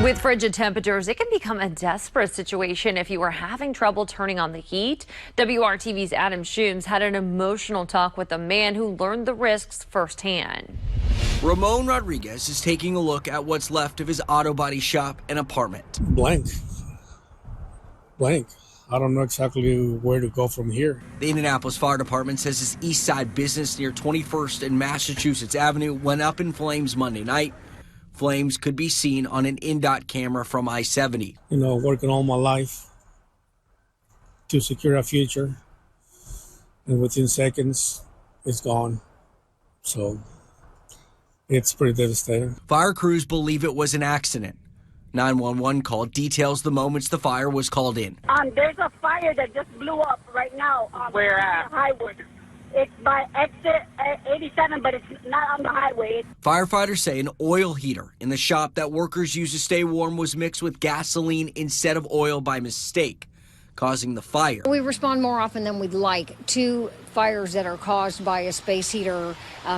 With frigid temperatures, it can become a desperate situation if you are having trouble turning on the heat. WRTV's Adam Shooms had an emotional talk with a man who learned the risks firsthand. Ramon Rodriguez is taking a look at what's left of his auto body shop and apartment. Blank. I don't know exactly where to go from here. The Indianapolis Fire Department says his east side business near 21st and Massachusetts Avenue went up in flames Monday night. Flames could be seen on an INDOT camera from I-70. You know, working all my life to secure a future, and within seconds, it's gone. So it's pretty devastating. Fire crews believe it was an accident. 911 call details the moments the fire was called in. There's a fire that just blew up right now. Where at? The highway. It's by exit 87, but it's not on the highway. Firefighters say an oil heater in the shop that workers use to stay warm was mixed with gasoline instead of oil by mistake, causing the fire. We respond more often than we'd like to fires that are caused by a space heater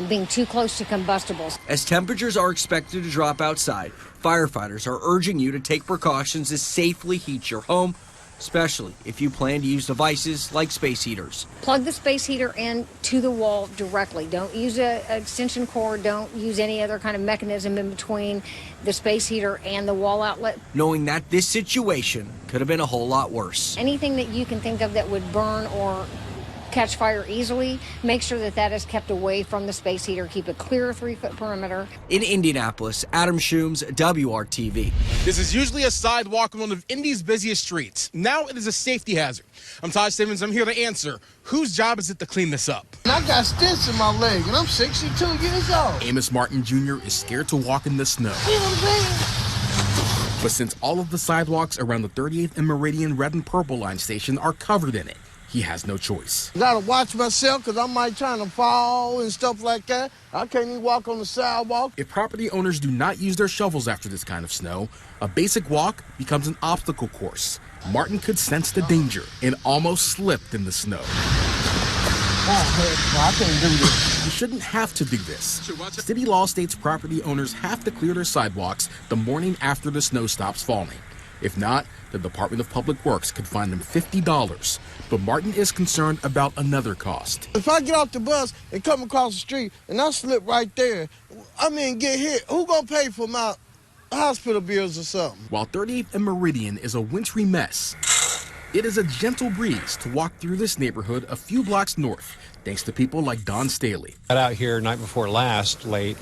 being too close to combustibles. As temperatures are expected to drop outside, firefighters are urging you to take precautions to safely heat your home, especially if you plan to use devices like space heaters. Plug the space heater in to the wall directly. Don't use an extension cord. Don't use any other kind of mechanism in between the space heater and the wall outlet. Knowing that this situation could have been a whole lot worse. Anything that you can think of that would burn or catch fire easily, make sure that that is kept away from the space heater. Keep a clear 3-foot perimeter. In Indianapolis, Adam Shooms, WRTV. This is usually a sidewalk on one of Indy's busiest streets. Now it is a safety hazard. I'm Todd Simmons. I'm here to answer, whose job is it to clean this up? And I got stents in my leg, and I'm 62 years old. Amos Martin Jr. is scared to walk in the snow. You know what I'm saying? But since all of the sidewalks around the 38th and Meridian Red and Purple Line station are covered in it, he has no choice. I gotta watch myself because I might try to fall and stuff like that. I can't even walk on the sidewalk. If property owners do not use their shovels after this kind of snow, a basic walk becomes an obstacle course. Martin could sense the danger and almost slipped in the snow. I can't do this. You shouldn't have to do this. City law states property owners have to clear their sidewalks the morning after the snow stops falling. If not, the Department of Public Works could fine them $50. But Martin is concerned about another cost. If I get off the bus and come across the street and I slip right there, get hit, who gonna pay for my hospital bills or something? While 38th and Meridian is a wintry mess, it is a gentle breeze to walk through this neighborhood a few blocks north, thanks to people like Don Staley. Got out here night before last late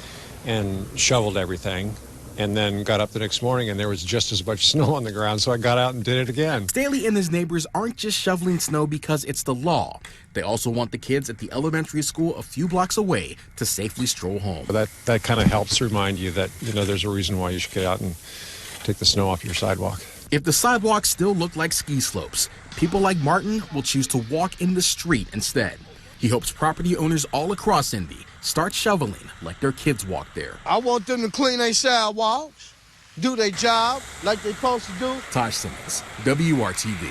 and shoveled everything, and then got up the next morning and there was just as much snow on the ground, so I got out and did it again. Staley and his neighbors aren't just shoveling snow because it's the law. They also want the kids at the elementary school a few blocks away to safely stroll home. That kind of helps remind you that, there's a reason why you should get out and take the snow off your sidewalk. If the sidewalks still look like ski slopes, people like Martin will choose to walk in the street instead. He hopes property owners all across Indy start shoveling like their kids walk there. I want them to clean their sidewalks, do their job like they're supposed to do. Todd Simmons, WRTV.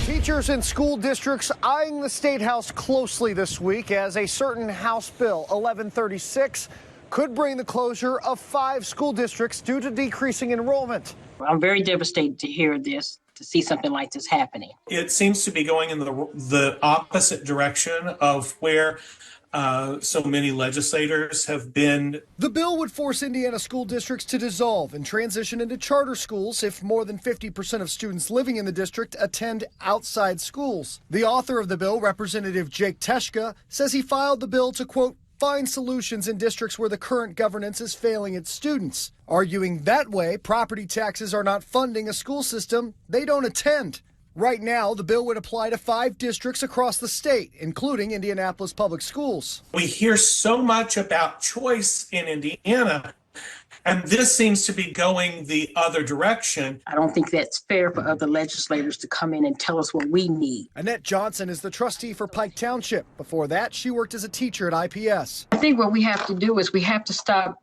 Teachers in school districts eyeing the State House closely this week as a certain House Bill 1136 could bring the closure of 5 school districts due to decreasing enrollment. I'm very devastated to hear this, to see something like this happening. It seems to be going in the opposite direction of where so many legislators have been. The bill would force Indiana school districts to dissolve and transition into charter schools if more than 50% of students living in the district attend outside schools. The author of the bill, Representative Jake Teshka, says he filed the bill to, quote, find solutions in districts where the current governance is failing its students, arguing that way property taxes are not funding a school system they don't attend. Right now, the bill would apply to 5 districts across the state, including Indianapolis Public Schools. We hear so much about choice in Indiana, and this seems to be going the other direction. I don't think that's fair for other legislators to come in and tell us what we need. Annette Johnson is the trustee for Pike Township. Before that, she worked as a teacher at IPS. I think what we have to do is we have to stop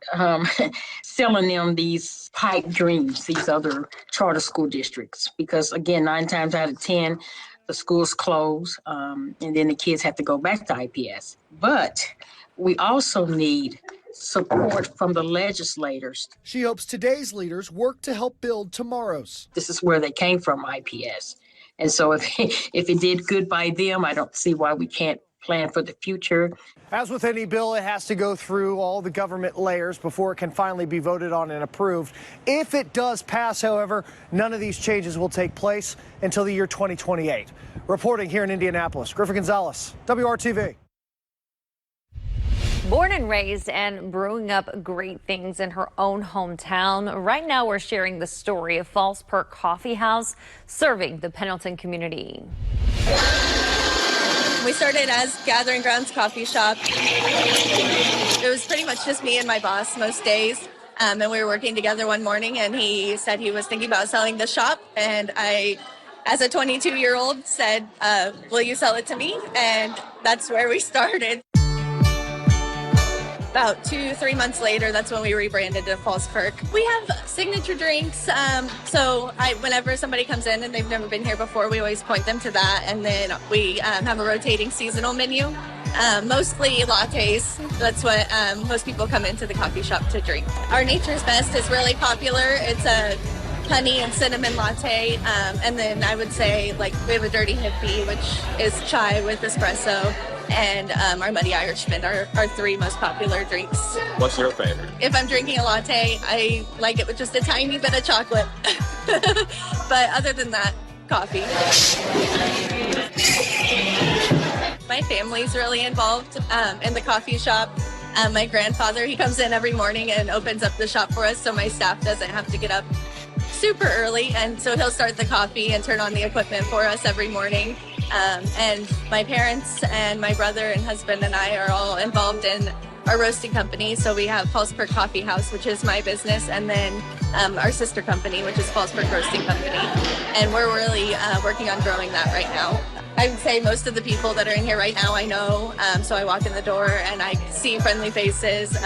selling them these pipe dreams, these other charter school districts, because again, 9 times out of 10, the schools close, and then the kids have to go back to IPS. But we also need support from the legislators. She hopes today's leaders work to help build tomorrow's. This is where they came from, IPS. And so if it did good by them, I don't see why we can't plan for the future. As with any bill, it has to go through all the government layers before it can finally be voted on and approved. If it does pass, however, none of these changes will take place until the year 2028. Reporting here in Indianapolis, Griffin Gonzalez, WRTV. Born and raised and brewing up great things in her own hometown, right now we're sharing the story of Falls Perk Coffee House serving the Pendleton community. We started as Gathering Grounds Coffee Shop. It was pretty much just me and my boss most days. And we were working together one morning and he said he was thinking about selling the shop. And I, as a 22-year-old, said, will you sell it to me? And that's where we started. About 2-3 months later, that's when we rebranded to Falls Perk. We have signature drinks. Whenever somebody comes in and they've never been here before, we always point them to that. And then we have a rotating seasonal menu, mostly lattes. That's what most people come into the coffee shop to drink. Our Nature's Best is really popular. It's a honey and cinnamon latte. And then I would say we have a Dirty Hippie, which is chai with espresso. And our Muddy Irishman are our 3 most popular drinks. What's your favorite? If I'm drinking a latte, I like it with just a tiny bit of chocolate. But other than that, coffee. My family's really involved in the coffee shop. My grandfather, he comes in every morning and opens up the shop for us, so my staff doesn't have to get up super early. And so he'll start the coffee and turn on the equipment for us every morning. And my parents and my brother and husband and I are all involved in our roasting company. So we have Falls Perk Coffee House, which is my business, and then our sister company, which is Falls Perk Roasting Company. And we're really working on growing that right now. I would say most of the people that are in here right now I know. So I walk in the door and I see friendly faces,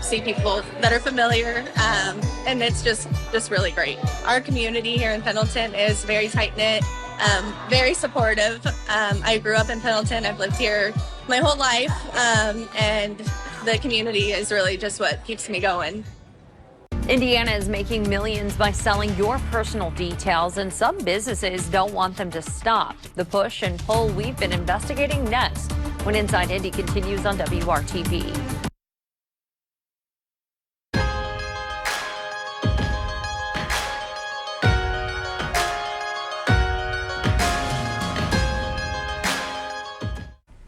see people that are familiar, and it's just really great. Our community here in Pendleton is very tight-knit. Very supportive. I grew up in Pendleton. I've lived here my whole life, and the community is really just what keeps me going. Indiana is making millions by selling your personal details, and some businesses don't want them to stop. The push and pull we've been investigating next when Inside Indy continues on WRTV.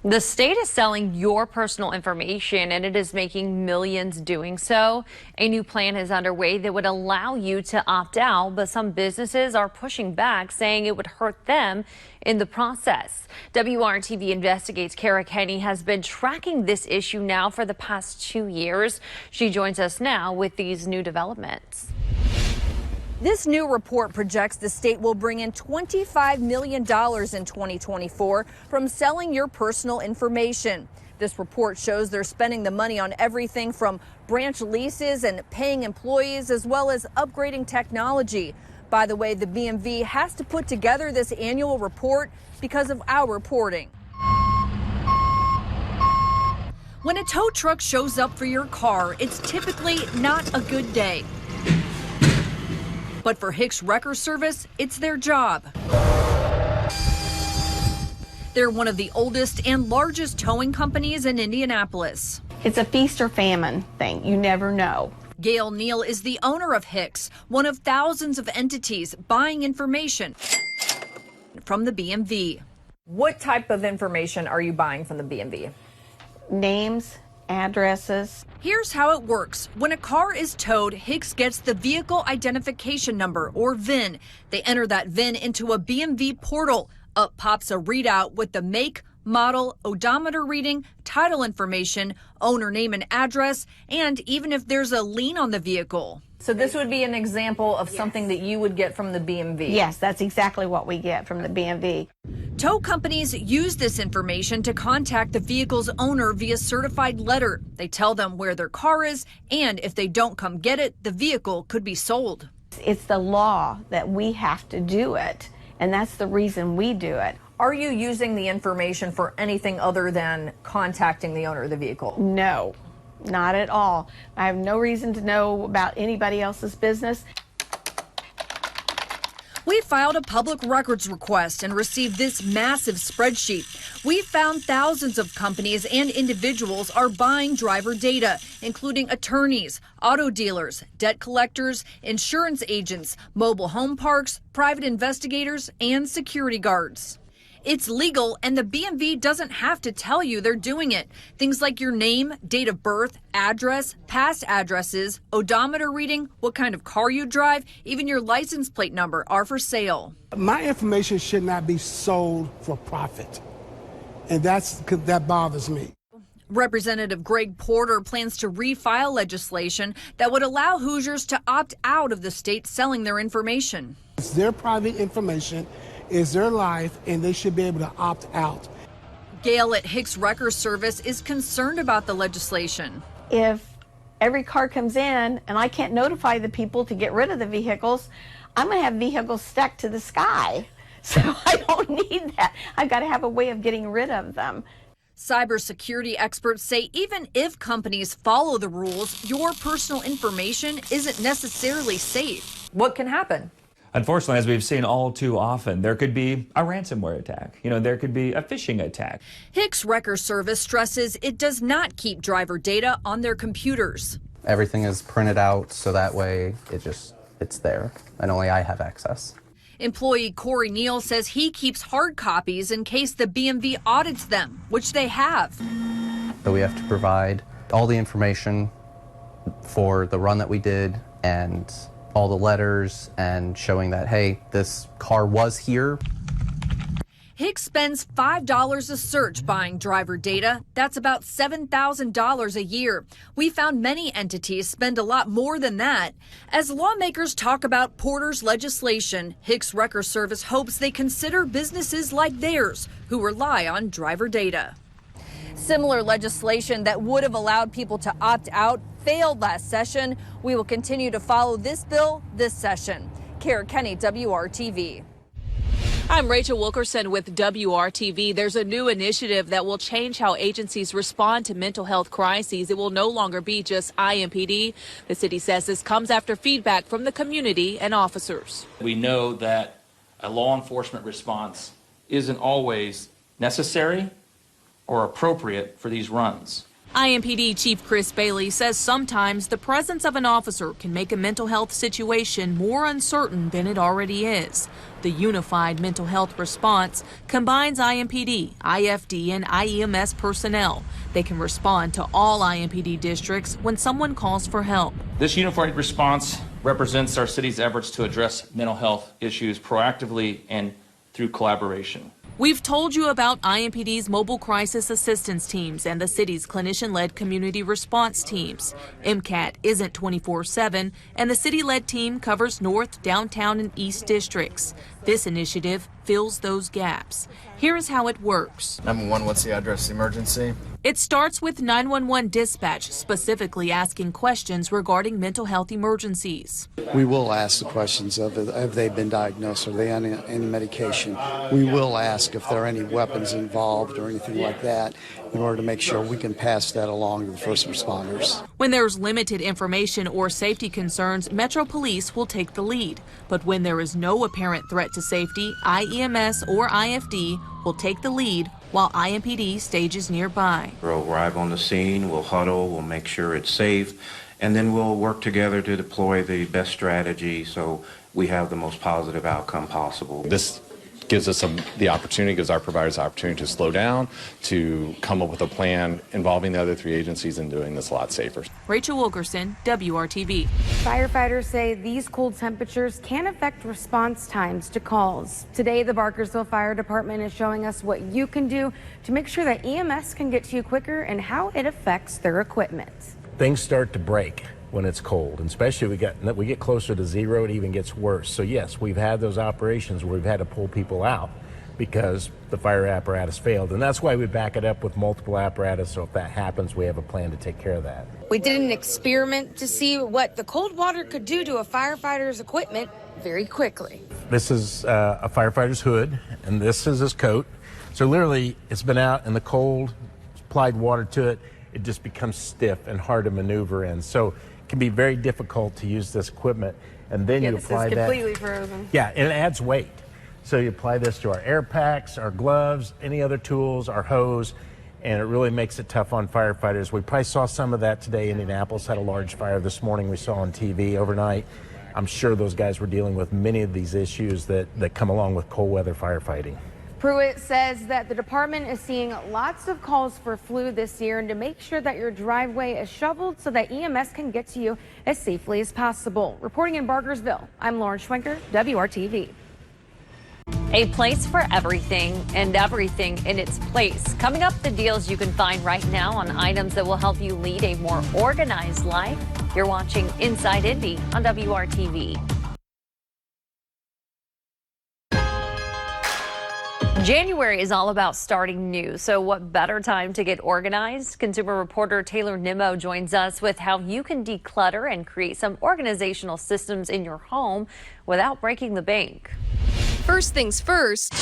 The state is selling your personal information, and it is making millions doing so. A new plan is underway that would allow you to opt out, but some businesses are pushing back, saying it would hurt them in the process. WRTV Investigates Kara Kenny has been tracking this issue now for the past 2 years. She joins us now with these new developments. This new report projects the state will bring in $25 million in 2024 from selling your personal information. This report shows they're spending the money on everything from branch leases and paying employees, as well as upgrading technology. By the way, the BMV has to put together this annual report because of our reporting. When a tow truck shows up for your car, it's typically not a good day. But for Hicks Wrecker Service, it's their job. They're one of the oldest and largest towing companies in Indianapolis. It's a feast or famine thing. You never know. Gail Neal is the owner of Hicks, one of thousands of entities buying information from the BMV. What type of information are you buying from the BMV? Names, addresses. Here's how it works. When a car is towed, Hicks gets the vehicle identification number, or VIN. They enter that VIN into a BMV portal. Up pops a readout with the make, model, odometer reading, title information, owner name and address, and even if there's a lien on the vehicle. So this would be an example of something that you would get from the BMV? Yes, that's exactly what we get from the BMV. Tow companies use this information to contact the vehicle's owner via certified letter. They tell them where their car is, and if they don't come get it, the vehicle could be sold. It's the law that we have to do it, and that's the reason we do it. Are you using the information for anything other than contacting the owner of the vehicle? No. Not at all. I have no reason to know about anybody else's business. We filed a public records request and received this massive spreadsheet. We found thousands of companies and individuals are buying driver data, including attorneys, auto dealers, debt collectors, insurance agents, mobile home parks, private investigators, and security guards. It's legal, and the BMV doesn't have to tell you they're doing it. Things like your name, date of birth, address, past addresses, odometer reading, what kind of car you drive, even your license plate number are for sale. My information should not be sold for profit, and that bothers me. Representative Greg Porter plans to refile legislation that would allow Hoosiers to opt out of the state selling their information. It's their private information, it's their life, and they should be able to opt out. Gail at Hicks Wrecker Service is concerned about the legislation. If every car comes in and I can't notify the people to get rid of the vehicles, I'm going to have vehicles stuck to the sky. So I don't need that. I've got to have a way of getting rid of them. Cybersecurity experts say even if companies follow the rules, your personal information isn't necessarily safe. What can happen? Unfortunately, as we've seen all too often, there could be a ransomware attack. There could be a phishing attack. Hicks Wrecker Service stresses it does not keep driver data on their computers. Everything is printed out so that way it's there and only I have access. Employee Corey Neal says he keeps hard copies in case the BMV audits them, which they have. So we have to provide all the information for the run that we did and all the letters and showing that, hey, this car was here. Hicks spends $5 a search buying driver data. That's about $7,000 a year. We found many entities spend a lot more than that. As lawmakers talk about Porter's legislation, Hicks Wrecker Service hopes they consider businesses like theirs who rely on driver data. Similar legislation that would have allowed people to opt out failed last session. We will continue to follow this bill this session. Kara Kenny, WRTV. I'm Rachel Wilkerson with WRTV. There's a new initiative that will change how agencies respond to mental health crises. It will no longer be just IMPD. The city says this comes after feedback from the community and officers. We know that a law enforcement response isn't always necessary or appropriate for these runs. IMPD Chief Chris Bailey says sometimes the presence of an officer can make a mental health situation more uncertain than it already is. The Unified Mental Health Response combines IMPD, IFD, and IEMS personnel. They can respond to all IMPD districts when someone calls for help. This unified response represents our city's efforts to address mental health issues proactively and through collaboration. We've told you about IMPD's mobile crisis assistance teams and the city's clinician-led community response teams. MCAT isn't 24/7, and the city-led team covers North, Downtown, and East districts. This initiative fills those gaps. Here is how it works. 911, what's the address of the emergency? It starts with 911 dispatch, specifically asking questions regarding mental health emergencies. We will ask the questions of have they been diagnosed, are they on any medication. We will ask if there are any weapons involved or anything like that in order to make sure we can pass that along to the first responders. When there's limited information or safety concerns, Metro Police will take the lead. But when there is no apparent threat to safety, IEMS or IFD will take the lead while IMPD stages nearby. We'll arrive on the scene, we'll huddle, we'll make sure it's safe, and then we'll work together to deploy the best strategy so we have the most positive outcome possible. This gives us the opportunity, gives our providers the opportunity to slow down, to come up with a plan involving the other three agencies and doing this a lot safer. Rachel Wilkerson, WRTV. Firefighters say these cold temperatures can affect response times to calls. Today, the Barkersville Fire Department is showing us what you can do to make sure that EMS can get to you quicker and how it affects their equipment. Things start to break when it's cold, and especially we get closer to zero, it even gets worse. So yes, we've had those operations where we've had to pull people out because the fire apparatus failed, and that's why we back it up with multiple apparatus, so if that happens, we have a plan to take care of that. We did an experiment to see what the cold water could do to a firefighter's equipment very quickly. This is a firefighter's hood, and this is his coat. So literally, it's been out in the cold, applied water to it, it just becomes stiff and hard to maneuver in. So it can be very difficult to use this equipment. And then you apply that. Completely frozen. Yeah, and it adds weight. So you apply this to our air packs, our gloves, any other tools, our hose, and it really makes it tough on firefighters. We probably saw some of that today. Indianapolis had a large fire this morning we saw on TV overnight. I'm sure those guys were dealing with many of these issues that come along with cold weather firefighting. Pruitt says that the department is seeing lots of calls for flu this year, and to make sure that your driveway is shoveled so that EMS can get to you as safely as possible. Reporting in Barkersville, I'm Lauren Schwenker, WRTV. A place for everything and everything in its place. Coming up, the deals you can find right now on items that will help you lead a more organized life. You're watching Inside Indy on WRTV. January is all about starting new, so what better time to get organized? Consumer reporter Taylor Nimmo joins us with how you can declutter and create some organizational systems in your home without breaking the bank. First things first,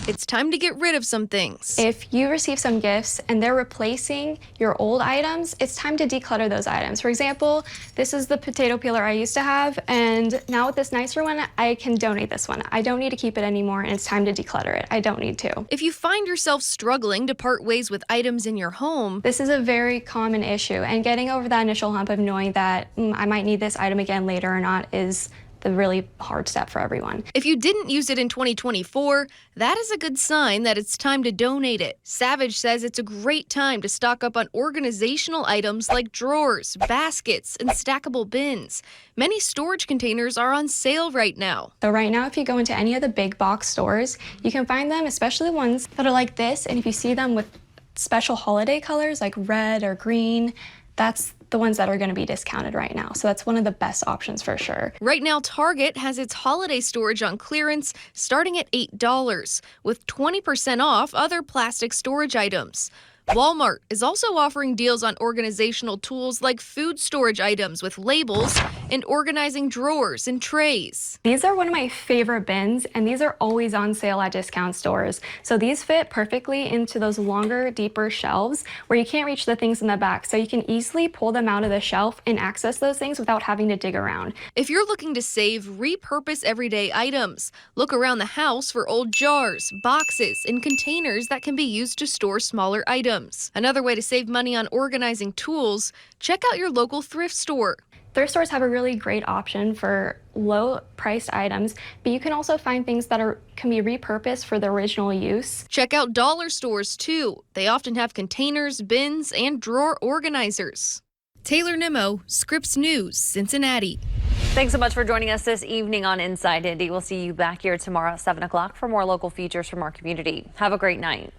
it's time to get rid of some things. If you receive some gifts and they're replacing your old items, it's time to declutter those items. For example, this is the potato peeler I used to have, and now with this nicer one, I can donate this one. I don't need to keep it anymore, and it's time to declutter it. I don't need to. If you find yourself struggling to part ways with items in your home, this is a very common issue, and getting over that initial hump of knowing that I might need this item again later or not is the really hard step for everyone. If you didn't use it in 2024, that is a good sign that it's time to donate it. Savage says it's a great time to stock up on organizational items like drawers, baskets, and stackable bins. Many storage containers are on sale right now. So right now, if you go into any of the big box stores, you can find them, especially ones that are like this, and if you see them with special holiday colors like red or green, that's the ones that are going to be discounted right now. So that's one of the best options for sure. Right now, Target has its holiday storage on clearance starting at $8, with 20% off other plastic storage items. Walmart is also offering deals on organizational tools like food storage items with labels and organizing drawers and trays. These are one of my favorite bins, and these are always on sale at discount stores. So these fit perfectly into those longer, deeper shelves where you can't reach the things in the back. So you can easily pull them out of the shelf and access those things without having to dig around. If you're looking to save, repurpose everyday items. Look around the house for old jars, boxes, and containers that can be used to store smaller items. Another way to save money on organizing tools, check out your local thrift store. Thrift stores have a really great option for low-priced items, but you can also find things that can be repurposed for the original use. Check out dollar stores too. They often have containers, bins, and drawer organizers. Taylor Nimmo, Scripps News, Cincinnati. Thanks so much for joining us this evening on Inside Indy. We'll see you back here tomorrow at 7 o'clock for more local features from our community. Have a great night.